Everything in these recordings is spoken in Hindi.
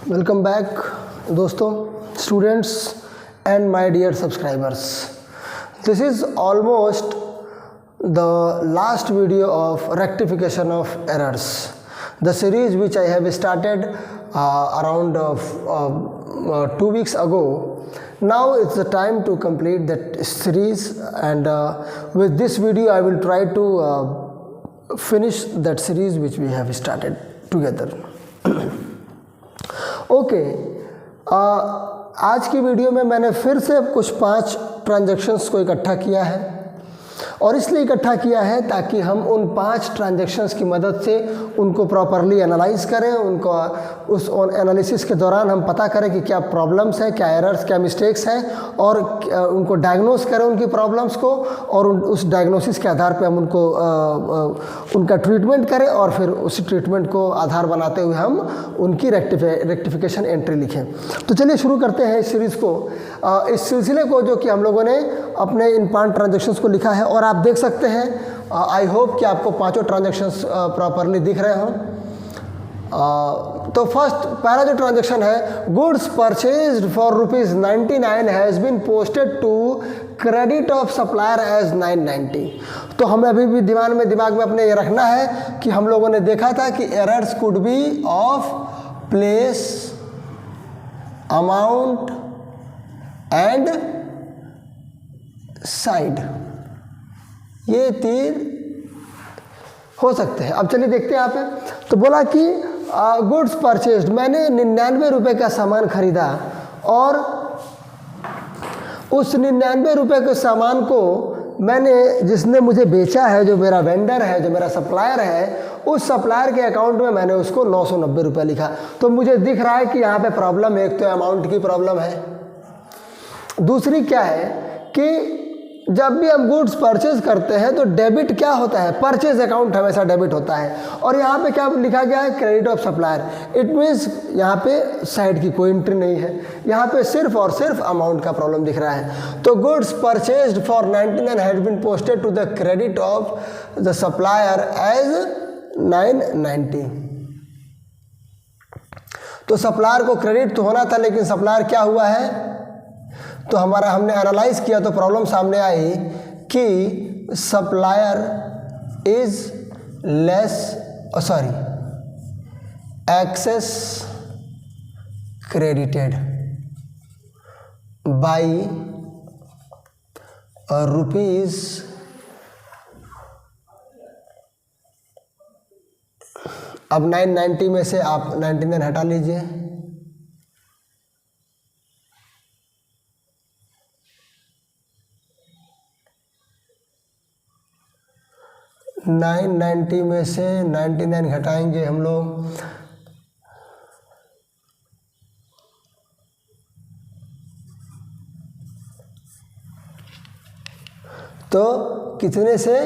वेलकम बैक दोस्तों, students and my dear subscribers. This is almost the last video of rectification of errors, the series which I have started around 2 weeks ago. Now it's the time to complete that series, and with this video I will try to finish that series which we have started together. Okay, आज की वीडियो में मैंने फिर से कुछ 5 ट्रांजैक्शंस को इकट्ठा किया है, और इसलिए इकट्ठा किया है ताकि हम उन 5 ट्रांजैक्शंस की मदद से उनको प्रॉपरली एनालाइज करें। उनको उस एनालिसिस के दौरान हम पता करें कि क्या प्रॉब्लम्स हैं, क्या एरर्स, क्या मिस्टेक्स हैं, और उनको डायग्नोस करें उनकी प्रॉब्लम्स को, और उस डायग्नोसिस के आधार पे हम उनको उनका ट्रीटमेंट करें, और फिर उस ट्रीटमेंट को आधार बनाते हुए हम उनकी रेक्टिफिकेशन एंट्री लिखें। तो चलिए शुरू करते हैं इस सीरीज़ को, इस सिलसिले को जो कि हम लोगों ने अपने इन 5 ट्रांजैक्शंस को लिखा है। और आप देख सकते हैं, आई होप कि आपको 5 ट्रांजैक्शंस प्रॉपरली दिख रहे हों। तो पहला जो ट्रांजैक्शन है, goods purchased for ₹99 has been posted to credit of supplier as 990। तो हमें अभी भी दिमाग में अपने ये रखना है कि हम लोगों ने देखा था कि errors could be of place, amount and side, ये 3 हो सकते हैं। अब चलिए देखते हैं यहाँ पे। तो बोला कि गुड्स परचेज्ड, मैंने 99 रुपये का सामान खरीदा, और उस 99 रुपये के सामान को मैंने, जिसने मुझे बेचा है, जो मेरा वेंडर है, जो मेरा सप्लायर है, उस सप्लायर के अकाउंट में मैंने उसको 990 रुपये लिखा। तो मुझे दिख रहा है कि यहाँ पे प्रॉब्लम, एक तो अमाउंट की प्रॉब्लम है, दूसरी क्या है कि जब भी हम गुड्स परचेज करते हैं तो डेबिट क्या होता है, परचेज अकाउंट हमेशा डेबिट होता है, और यहाँ पे क्या लिखा गया है, credit of supplier. It means यहाँ पे साइड की कोई एंट्री नहीं है, यहाँ पे सिर्फ और सिर्फ अमाउंट का प्रॉब्लम दिख रहा है। तो goods purchased for 99 had been posted to the credit of the supplier as 990। तो सप्लायर को क्रेडिट तो होना था, लेकिन सप्लायर क्या हुआ है, तो हमने एनालाइज किया तो प्रॉब्लम सामने आई कि supplier is excess credited by rupees अब 990 में से आप 99 हटा लीजिए, $990 में से 99 घटाएंगे हम लोग, तो कितने से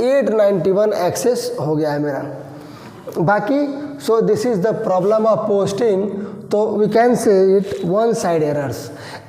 891 एक्सेस हो गया है मेरा। बाकी so this is the problem of posting. तो we can say it one side errors.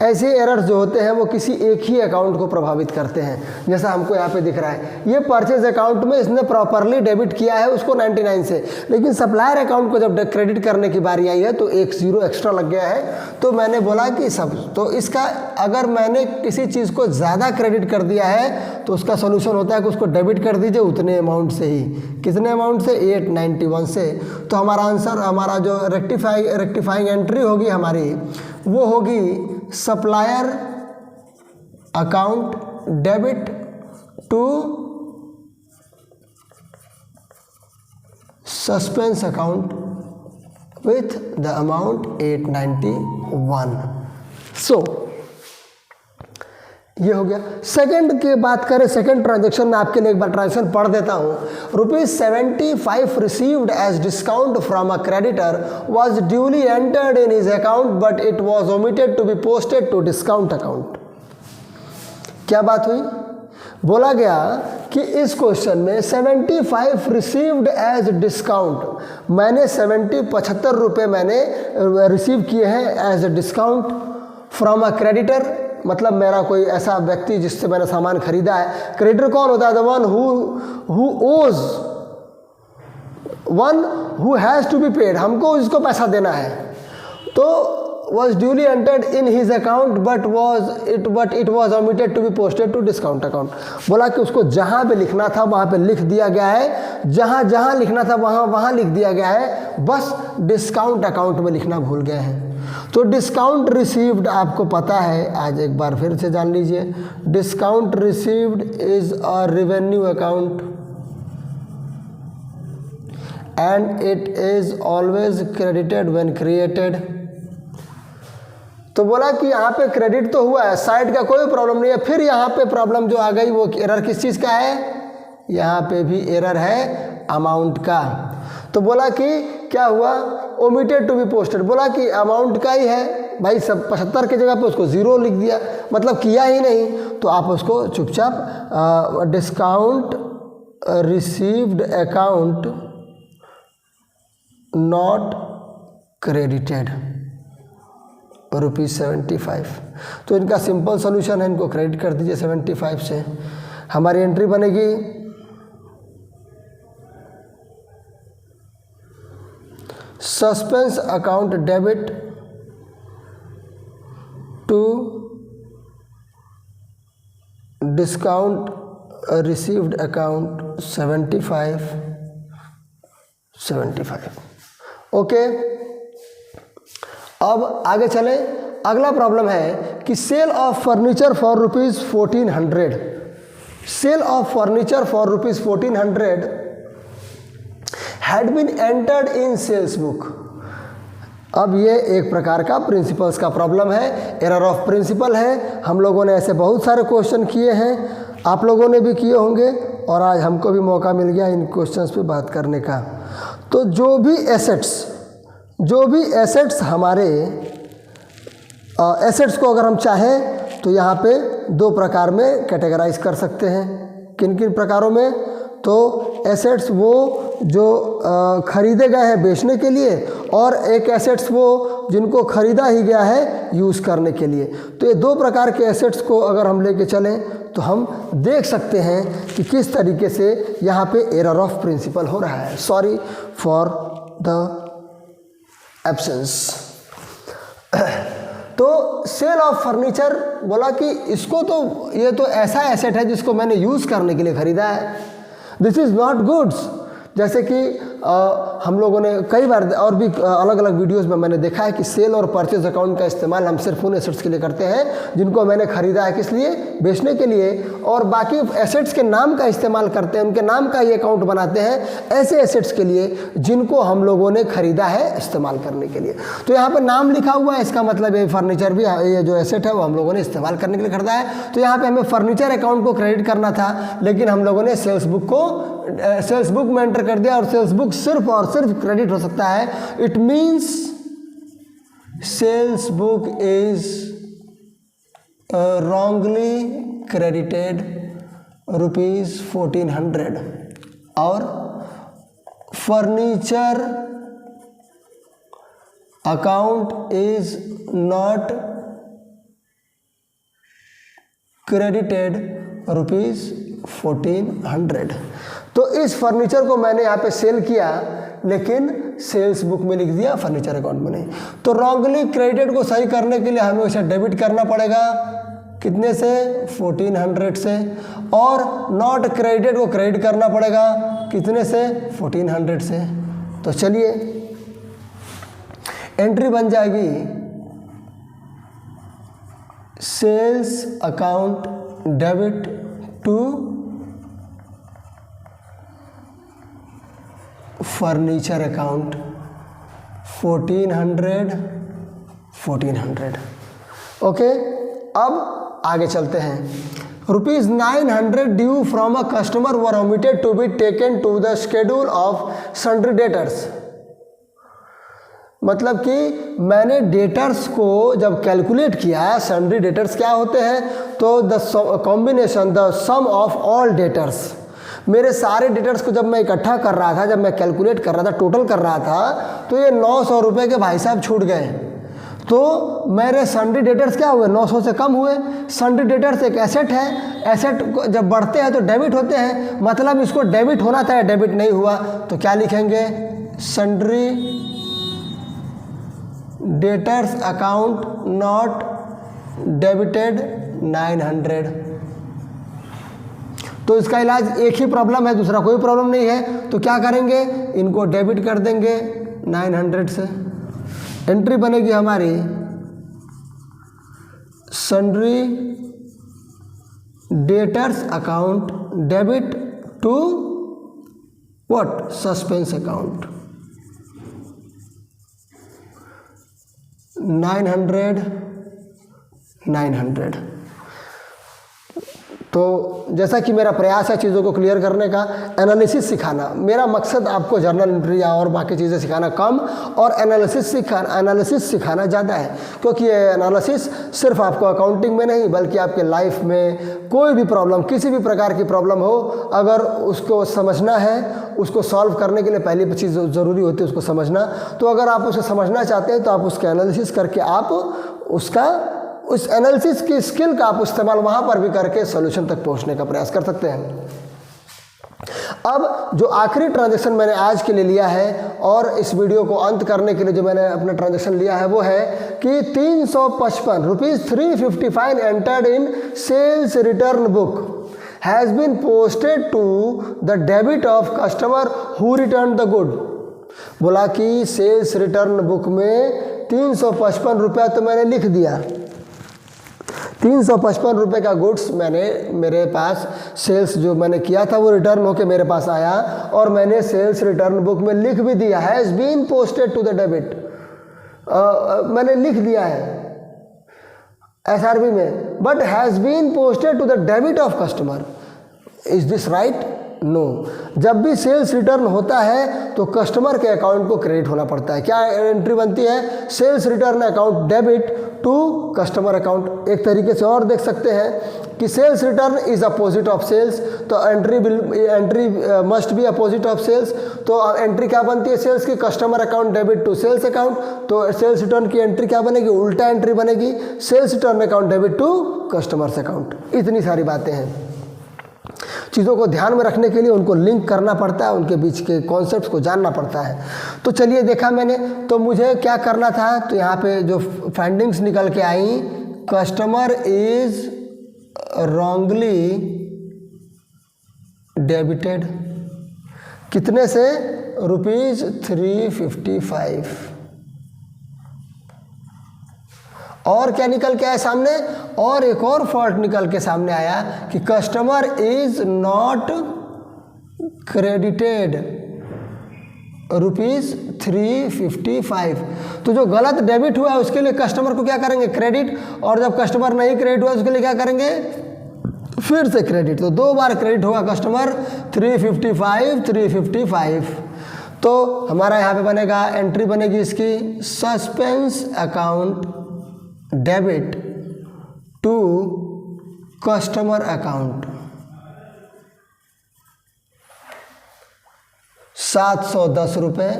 ऐसे एरर्स जो होते हैं वो किसी एक ही अकाउंट को प्रभावित करते हैं, जैसा हमको यहाँ पे दिख रहा है। ये परचेज अकाउंट में इसने प्रॉपरली डेबिट किया है उसको 99 से, लेकिन सप्लायर अकाउंट को जब क्रेडिट करने की बारी आई है तो एक 0 एक्स्ट्रा लग गया है। तो मैंने बोला कि तो इसका अगर मैंने किसी चीज़ को ज़्यादा क्रेडिट कर दिया है तो उसका सोल्यूशन होता है कि उसको डेबिट कर दीजिए उतने अमाउंट से ही। कितने अमाउंट से, 891 से। तो हमारा आंसर, हमारा जो रेक्टिफाइंग एंट्री होगी हमारी, वो होगी supplier account debit to suspense account with the amount 891। So ये हो गया। सेकंड की बात करें, सेकंड ट्रांजैक्शन में आपके लिए एक बार ट्रांजैक्शन पढ़ देता हूँ। ₹75 received as discount from a creditor was duly entered in his account but it was omitted to be posted to discount account. क्या बात हुई, बोला गया कि इस क्वेश्चन में 75 रिसीव्ड एज डिस्काउंट, मैंने 75 रुपये मैंने रिसीव किए हैं as a discount from a creditor, मतलब मेरा कोई ऐसा व्यक्ति जिससे मैंने सामान खरीदा है। क्रेडिटर कौन होता है, the one who owes, one who has to be paid, हमको इसको पैसा देना है। तो was duly entered in his account but it was omitted to be posted to discount account। बोला कि उसको जहाँ पे लिखना था वहाँ पे लिख दिया गया है, जहाँ जहाँ लिखना था वहाँ वहाँ लिख दिया गया है, बस डिस्काउंट अकाउंट में लिखना भूल गए हैं। तो डिस्काउंट रिसीव्ड आपको पता है, आज एक बार फिर से जान लीजिए, discount received is a revenue account and it is always credited when created. तो बोला कि यहाँ पे क्रेडिट तो हुआ है, साइड का कोई प्रॉब्लम नहीं है, फिर यहाँ पे प्रॉब्लम जो आ गई वो एरर किस चीज़ का है, यहाँ पे भी एरर है अमाउंट का। तो बोला कि क्या हुआ, ओमिटेड टू बी पोस्टेड, बोला कि अमाउंट का ही है भाई, सब 75 की जगह पे उसको 0 लिख दिया, मतलब किया ही नहीं। तो आप उसको चुपचाप discount received account not credited ₹75। तो इनका सिंपल सॉल्यूशन है, इनको क्रेडिट कर दीजिए 75 से। हमारी एंट्री बनेगी suspense account debit to discount received account 75। Okay, अब आगे चलें। अगला प्रॉब्लम है कि sale of furniture for ₹1400, sale of furniture for ₹1400 had been entered in sales book. अब ये एक प्रकार का प्रिंसिपल्स का प्रॉब्लम है, एरर ऑफ प्रिंसिपल है। हम लोगों ने ऐसे बहुत सारे क्वेश्चन किए हैं, आप लोगों ने भी किए होंगे, और आज हमको भी मौका मिल गया इन क्वेश्चंस पे बात करने का। तो जो भी एसेट्स हमारे एसेट्स को अगर हम चाहें तो यहाँ पे 2 प्रकार में कैटेगराइज कर सकते हैं। किन किन प्रकारों में, तो एसेट्स वो जो खरीदे गए हैं बेचने के लिए, और एक एसेट्स वो जिनको खरीदा ही गया है यूज़ करने के लिए। तो ये 2 प्रकार के एसेट्स को अगर हम लेके चलें तो हम देख सकते हैं कि किस तरीके से यहाँ पे एरर ऑफ प्रिंसिपल हो रहा है। Sorry for the absence. तो सेल ऑफ फर्नीचर बोला कि इसको तो ये तो ऐसा एसेट है जिसको मैंने यूज़ करने के लिए ख़रीदा है, दिस इज़ नॉट गुड्स। जैसे कि हम लोगों ने कई बार और भी अलग अलग वीडियोस में मैंने देखा है कि सेल और परचेज अकाउंट का इस्तेमाल हम सिर्फ उन एसेट्स के लिए करते हैं जिनको मैंने ख़रीदा है, किस लिए, बेचने के लिए, और बाकी एसेट्स के नाम का इस्तेमाल करते हैं, उनके नाम का ये अकाउंट बनाते हैं ऐसे एसेट्स के लिए जिनको हम लोगों ने ख़रीदा है इस्तेमाल करने के लिए। तो यहाँ पर नाम लिखा हुआ है, इसका मतलब ये फर्नीचर भी, ये जो एसेट है वो हम लोगों ने इस्तेमाल करने के लिए खरीदा है। तो यहाँ पर हमें फर्नीचर अकाउंट को क्रेडिट करना था, लेकिन हम लोगों ने सेल्स बुक में एंटर कर दिया, और सेल्स बुक सिर्फ और सिर्फ क्रेडिट हो सकता है। It means sales book is wrongly credited ₹1400 और furniture account is not credited ₹1400। तो इस फर्नीचर को मैंने यहाँ पे सेल किया, लेकिन सेल्स बुक में लिख दिया, फर्नीचर अकाउंट में नहीं। तो रॉन्गली क्रेडिटेड को सही करने के लिए हमें उसे डेबिट करना पड़ेगा, कितने से, 1400 से, और नॉट क्रेडिटेड को क्रेडिट करना पड़ेगा, कितने से, 1400 से। तो चलिए एंट्री बन जाएगी sales account debit to furniture account 1400। Okay, अब आगे चलते हैं। ₹900 due from a customer were omitted to be taken to the schedule of sundry debtors. मतलब कि मैंने डेटर्स को जब कैलकुलेट किया, सन्ड्री डेटर्स क्या होते हैं, तो the combination, the sum of all debtors, मेरे सारे डेटर्स को जब मैं इकट्ठा कर रहा था, जब मैं कैलकुलेट कर रहा था, टोटल कर रहा था, तो ये 900 रुपये के भाई साहब छूट गए। तो मेरे सन्ड्री डेटर्स क्या हुए, 900 से कम हुए। सन्ड्री डेटर्स एक एसेट है, एसेट जब बढ़ते हैं तो डेबिट होते हैं, मतलब इसको डेबिट होना था, डेबिट नहीं हुआ, तो क्या लिखेंगे, sundry debtors account not debited 900। तो इसका इलाज एक ही प्रॉब्लम है, दूसरा कोई प्रॉब्लम नहीं है। तो क्या करेंगे, इनको डेबिट कर देंगे 900 से। एंट्री बनेगी हमारी sundry debtors account debit to what, suspense account 900। तो जैसा कि मेरा प्रयास है चीज़ों को क्लियर करने का, एनालिसिस सिखाना, मेरा मकसद आपको जर्नल एंट्री या और बाकी चीज़ें सिखाना कम और एनालिसिस सिखाना ज़्यादा है। क्योंकि ये एनालिसिस सिर्फ आपको अकाउंटिंग में नहीं बल्कि आपके लाइफ में कोई भी प्रॉब्लम, किसी भी प्रकार की प्रॉब्लम हो, अगर उसको समझना है, उसको सॉल्व करने के लिए पहली चीज़ ज़रूरी होती है उसको समझना। तो अगर आप उसे समझना चाहते हैं तो आप उसका एनालिसिस करके आप उस एनालिसिस की स्किल का आप इस्तेमाल वहाँ पर भी करके सॉल्यूशन तक पहुँचने का प्रयास कर सकते हैं। अब जो आखिरी ट्रांजैक्शन मैंने आज के लिए लिया है और इस वीडियो को अंत करने के लिए जो मैंने अपना ट्रांजैक्शन लिया है वो है कि 355 rupees 355 entered in sales return book has been posted to the debit of customer who return the good. बोला कि सेल्स रिटर्न बुक में 355 रुपया तो मैंने लिख दिया, 355 रुपये का गुड्स मेरे पास सेल्स जो मैंने किया था वो रिटर्न होके मेरे पास आया और मैंने सेल्स रिटर्न बुक में लिख भी दिया, has been posted to the debit, मैंने लिख दिया है SRB में, but has been posted to the debit of customer. Is this right? No. जब भी सेल्स रिटर्न होता है तो कस्टमर के अकाउंट को क्रेडिट होना पड़ता है। क्या एंट्री बनती है? Sales return account debit to customer account. एक तरीके से और देख सकते हैं कि sales return is opposite of sales, तो entry must be opposite of sales. तो एंट्री क्या बनती है सेल्स की? Customer account debit to sales account. तो सेल्स रिटर्न की एंट्री क्या बनेगी? उल्टा एंट्री बनेगी, sales return account debit to customers account. इतनी सारी बातें हैं, चीज़ों को ध्यान में रखने के लिए उनको लिंक करना पड़ता है, उनके बीच के कॉन्सेप्ट्स को जानना पड़ता है। तो चलिए देखा मैंने, तो मुझे क्या करना था, तो यहाँ पे जो फाइंडिंग्स निकल के आई, कस्टमर इज रॉन्गली डेबिटेड, कितने से? रुपीज़ 355। और क्या निकल के आया सामने? और एक और फॉल्ट निकल के सामने आया कि customer is not credited rupees 355। तो जो गलत डेबिट हुआ है उसके लिए कस्टमर को क्या करेंगे? क्रेडिट। और जब कस्टमर नहीं क्रेडिट हुआ उसके लिए क्या करेंगे? फिर से क्रेडिट। तो 2 बार क्रेडिट होगा कस्टमर 355। तो हमारा यहाँ पे बनेगा, एंट्री बनेगी इसकी suspense account debit to customer account 710 रुपये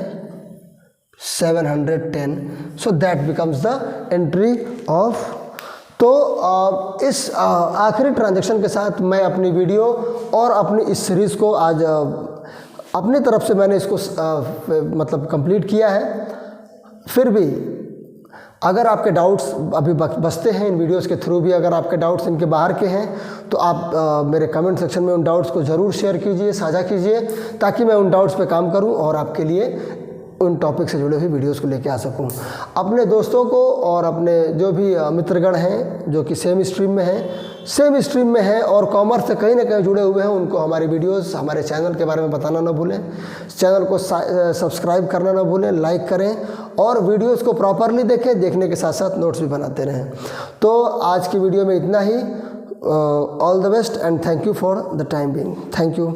710। So that becomes the entry of. तो इस आखिरी ट्रांजैक्शन के साथ मैं अपनी वीडियो और अपनी इस सीरीज़ को आज अपनी तरफ से मैंने इसको मतलब कंप्लीट किया है। फिर भी अगर आपके डाउट्स अभी बचते हैं इन वीडियोस के थ्रू भी, अगर आपके डाउट्स इनके बाहर के हैं तो आप मेरे कमेंट सेक्शन में उन डाउट्स को ज़रूर शेयर कीजिए, साझा कीजिए, ताकि मैं उन डाउट्स पे काम करूं और आपके लिए उन टॉपिक से जुड़े हुए वीडियोस को लेके आ सकूं। अपने दोस्तों को और अपने जो भी मित्रगण हैं जो कि सेम स्ट्रीम में हैं और कॉमर्स से कहीं ना कहीं जुड़े हुए हैं, उनको हमारी वीडियोस, हमारे चैनल के बारे में बताना ना भूलें, चैनल को सब्सक्राइब करना ना भूलें, लाइक करें और वीडियोस को प्रॉपरली देखें, देखने के साथ साथ नोट्स भी बनाते रहें। तो आज की वीडियो में इतना ही। All the best and thank you for the time being. Thank you.